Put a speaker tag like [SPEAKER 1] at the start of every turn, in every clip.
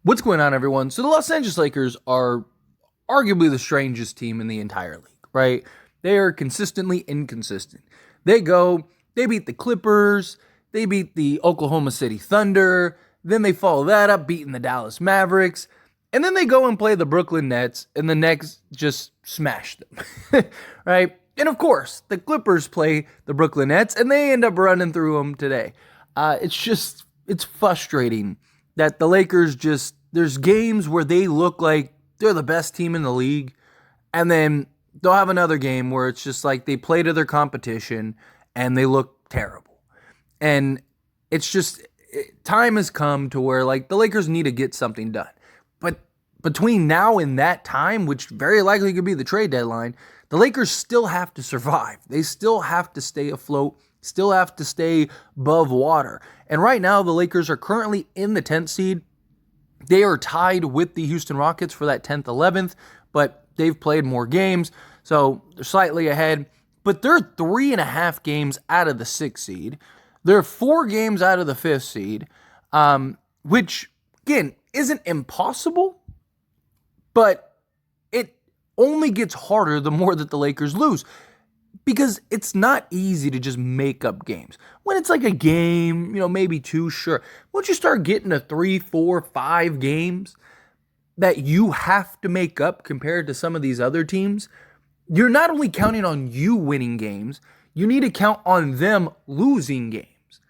[SPEAKER 1] What's going on, everyone? So the Los Angeles Lakers are arguably the strangest team in the entire league, right? They are consistently inconsistent. They beat the Clippers, they beat the Oklahoma City Thunder, then they follow that up beating the Dallas Mavericks, and then they go and play the Brooklyn Nets, and the Nets just smash them, right? And of course, the Clippers play the Brooklyn Nets, and they end up running through them today. It's frustrating that the Lakers there's games where they look like they're the best team in the league, and then they'll have another game where it's just like they play to their competition and they look terrible. And time has come to where like the Lakers need to get something done. But between now and that time, which very likely could be the trade deadline, the Lakers still have to survive. They still have to stay afloat, still have to stay above water. And right now, the Lakers are currently in the 10th seed. They are tied with the Houston Rockets for that 10th, 11th, but they've played more games, so they're slightly ahead. But they're 3.5 games out of the 6th seed. They're 4 games out of the 5th seed, which, again, isn't impossible, but it only gets harder the more that the Lakers lose. Because it's not easy to just make up games. When it's like a game, maybe 2, sure. Once you start getting to 3, 4, 5 games that you have to make up compared to some of these other teams, you're not only counting on you winning games, you need to count on them losing games.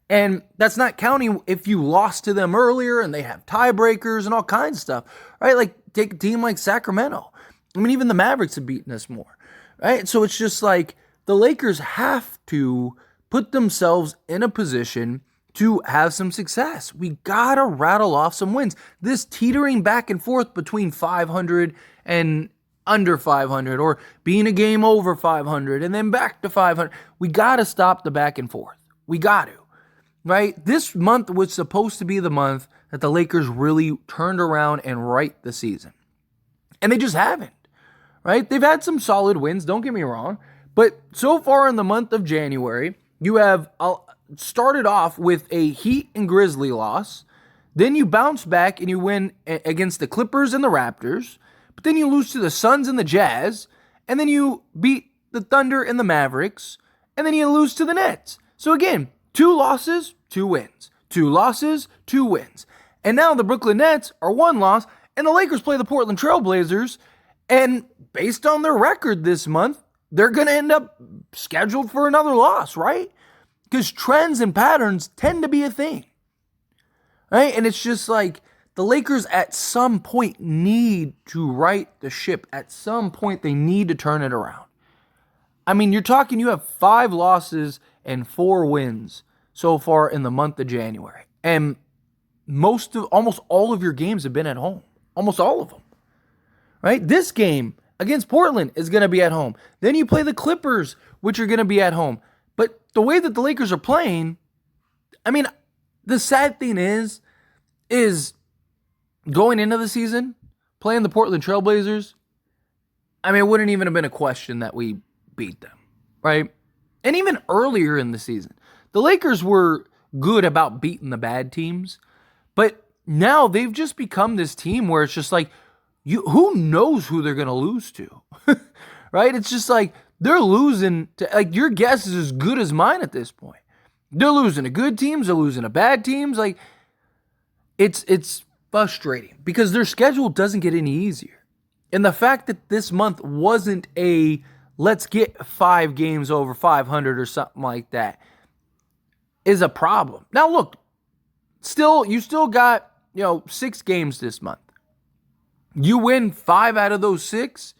[SPEAKER 1] And that's not counting if you lost to them earlier and they have tiebreakers and all kinds of stuff, right? Like take a team like Sacramento. I mean, even the Mavericks have beaten us more. Right? So it's just like the Lakers have to put themselves in a position to have some success. We got to rattle off some wins. This teetering back and forth between 500 and under 500 or being a game over 500 and then back to 500. We got to stop the back and forth. We got to. Right? This month was supposed to be the month that the Lakers really turned around and right the season. And they just haven't. Right? They've had some solid wins, don't get me wrong. But so far in the month of January, you have started off with a Heat and Grizzly loss. Then you bounce back and you win against the Clippers and the Raptors. But then you lose to the Suns and the Jazz. And then you beat the Thunder and the Mavericks. And then you lose to the Nets. So again, 2 losses, 2 wins. 2 losses, 2 wins. And now the Brooklyn Nets are 1 loss. And the Lakers play the Portland Trail Blazers. And based on their record this month, they're going to end up scheduled for another loss, right? Because trends and patterns tend to be a thing, right? And it's just like the Lakers at some point need to right the ship. At some point, they need to turn it around. I mean, you're talking you have 5 losses and 4 wins so far in the month of January. And almost all of your games have been at home. Almost all of them. Right? This game against Portland is going to be at home. Then you play the Clippers, which are going to be at home. But the way that the Lakers are playing, I mean, the sad thing is going into the season, playing the Portland Trail Blazers, I mean, it wouldn't even have been a question that we beat them, right? And even earlier in the season, the Lakers were good about beating the bad teams, but now they've just become this team where it's just like, who knows who they're going to lose to, right? It's just like they're losing to, like, your guess is as good as mine at this point. They're losing to good teams. They're losing to bad teams. Like, it's frustrating because their schedule doesn't get any easier. And the fact that this month wasn't let's get 5 games over 500 or something like that is a problem. Now, look, you still got, 6 games this month. You win 5 out of those 6.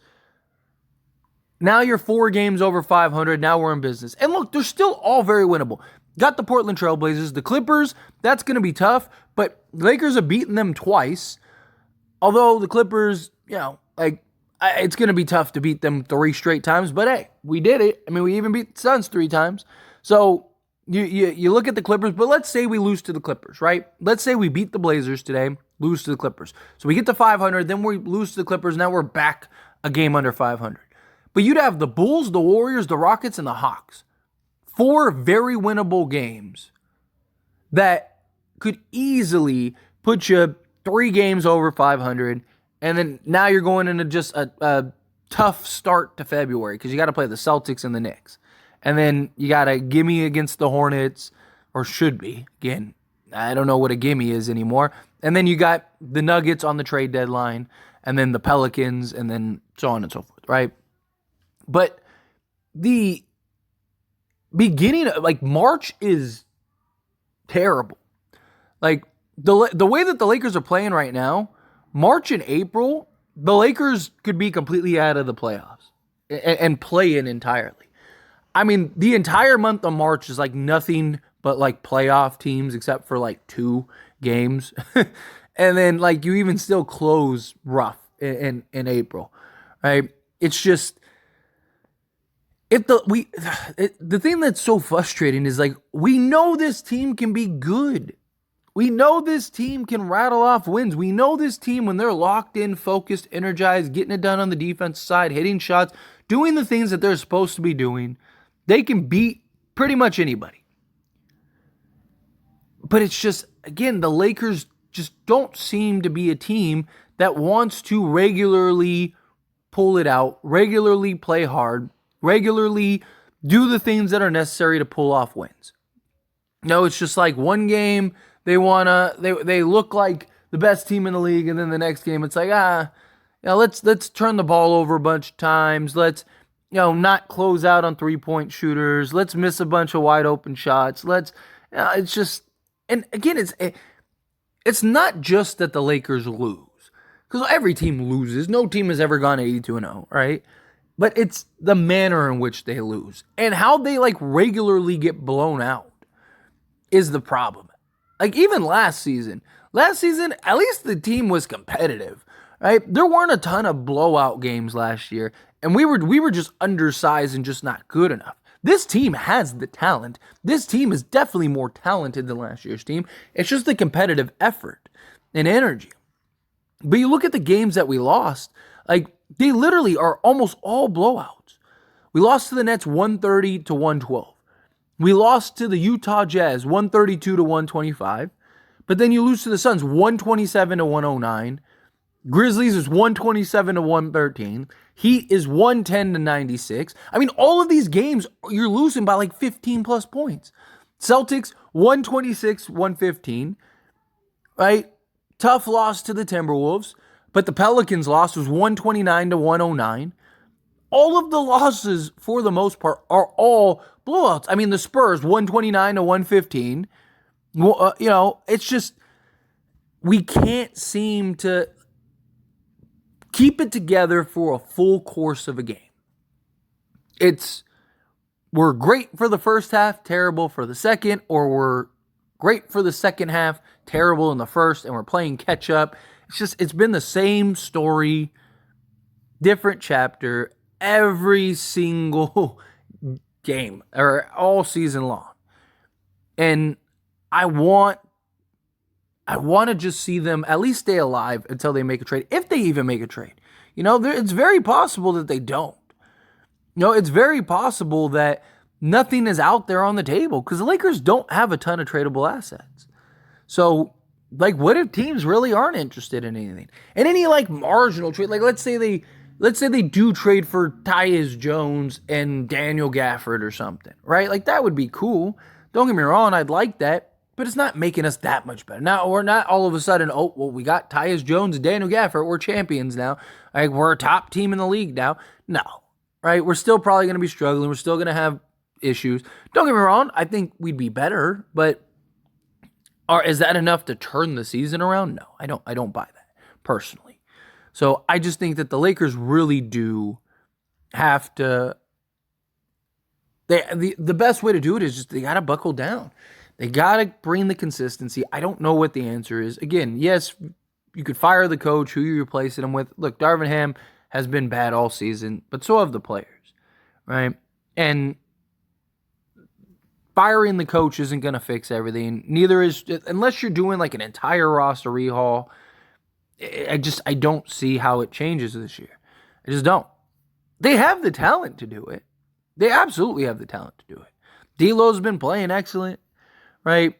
[SPEAKER 1] Now you're 4 games over 500. Now we're in business. And look, they're still all very winnable. Got the Portland Trail Blazers. The Clippers, that's going to be tough. But Lakers have beaten them twice. Although the Clippers, it's going to be tough to beat them 3 straight times. But hey, we did it. I mean, we even beat the Suns 3 times. So you look at the Clippers. But let's say we lose to the Clippers, right? Let's say we beat the Blazers today. Lose to the Clippers. So we get to 500, then we lose to the Clippers. Now we're back a game under 500. But you'd have the Bulls, the Warriors, the Rockets, and the Hawks. 4 very winnable games that could easily put you 3 games over 500, and then now you're going into just a tough start to February because you got to play the Celtics and the Knicks. And then you got a gimme against the Hornets, or should be. Again, I don't know what a gimme is anymore. And then you got the Nuggets on the trade deadline, and then the Pelicans, and then so on and so forth, right? But the beginning of, like, March is terrible. Like, the way that the Lakers are playing right now, March and April, the Lakers could be completely out of the playoffs and play in entirely. I mean, the entire month of March is like nothing but like playoff teams except for like 2 games. And then like you even still close rough in April, right? It's just, the thing that's so frustrating is like, we know this team can be good. We know this team can rattle off wins. We know this team, when they're locked in, focused, energized, getting it done on the defense side, hitting shots, doing the things that they're supposed to be doing, they can beat pretty much anybody. But it's just, again, the Lakers just don't seem to be a team that wants to regularly pull it out, regularly play hard, regularly do the things that are necessary to pull off wins. No, it's just like one game, they look like the best team in the league, and then the next game it's like, let's turn the ball over a bunch of times. Let's, not close out on 3-point shooters. Let's miss a bunch of wide open shots. It's just, and again, it's not just that the Lakers lose, because every team loses. No team has ever gone 82-0, right? But it's the manner in which they lose and how they like regularly get blown out is the problem. Like even last season, at least the team was competitive, right? There weren't a ton of blowout games last year, and we were just undersized and just not good enough. This team has the talent. This team is definitely more talented than last year's team. It's just the competitive effort and energy. But you look at the games that we lost, like they literally are almost all blowouts. We lost to the Nets 130-112. We lost to the Utah Jazz 132-125. But then you lose to the Suns 127-109. Grizzlies is 127-113. Heat is 110-96. I mean, all of these games, you're losing by like 15 plus points. Celtics 126-115. Right? Tough loss to the Timberwolves. But the Pelicans loss was 129-109. All of the losses, for the most part, are all blowouts. I mean, the Spurs, 129-115. It's just, we can't seem to keep it together for a full course of a game. We're great for the first half, terrible for the second, or we're great for the second half, terrible in the first, and we're playing catch up. It's been the same story, different chapter, every single game, or all season long. And I want to just see them at least stay alive until they make a trade, if they even make a trade. It's very possible that they don't. It's very possible that nothing is out there on the table because the Lakers don't have a ton of tradable assets. So, like, what if teams really aren't interested in anything? And any, like, marginal trade, like, let's say they do trade for Tyus Jones and Daniel Gafford or something, right? Like, that would be cool. Don't get me wrong, I'd like that. But it's not making us that much better. Now, we're not all of a sudden, we got Tyus Jones and Daniel Gafford. We're champions now. Like, we're a top team in the league now. No, right? We're still probably going to be struggling. We're still going to have issues. Don't get me wrong. I think we'd be better. But is that enough to turn the season around? No, I don't buy that, personally. So I just think that the Lakers really do have to. The best way to do it is just they got to buckle down. They got to bring the consistency. I don't know what the answer is. Again, yes, you could fire the coach. Who you replacing him with? Look, Darvin Ham has been bad all season, but so have the players, right? And firing the coach isn't going to fix everything. Neither is, unless you're doing like an entire roster rehaul, I don't see how it changes this year. I just don't. They have the talent to do it. They absolutely have the talent to do it. D'Lo's been playing excellent. Right?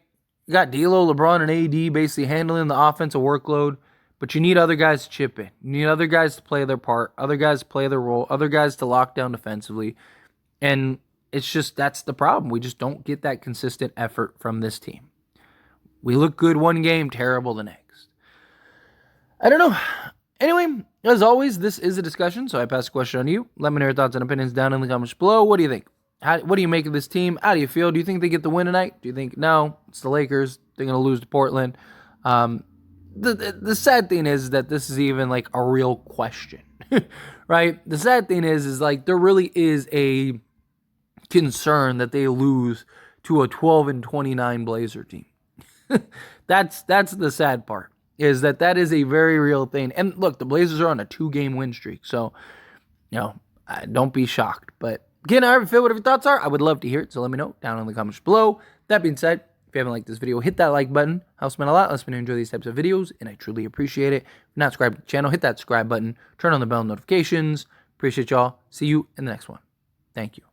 [SPEAKER 1] You got D'Lo, LeBron, and AD basically handling the offensive workload, but you need other guys to chip in. You need other guys to play their part, other guys to play their role, other guys to lock down defensively. And it's just, that's the problem. We just don't get that consistent effort from this team. We look good one game, terrible the next. I don't know. Anyway, as always, this is a discussion, so I pass the question on to you. Let me know your thoughts and opinions down in the comments below. What do you think? What do you make of this team? How do you feel? Do you think they get the win tonight? Do you think, no, it's the Lakers, they're going to lose to Portland? The sad thing is that this is even like a real question, right? The sad thing is like there really is a concern that they lose to a 12-29 Blazer team. That's the sad part, is that is a very real thing. And look, the Blazers are on a 2-game win streak, so don't be shocked. But again, however you feel, whatever your thoughts are, I would love to hear it. So let me know down in the comments below. That being said, if you haven't liked this video, hit that like button. Helps me out a lot. Lets me know you enjoy these types of videos, and I truly appreciate it. If you're not subscribed to the channel, hit that subscribe button. Turn on the bell notifications. Appreciate y'all. See you in the next one. Thank you.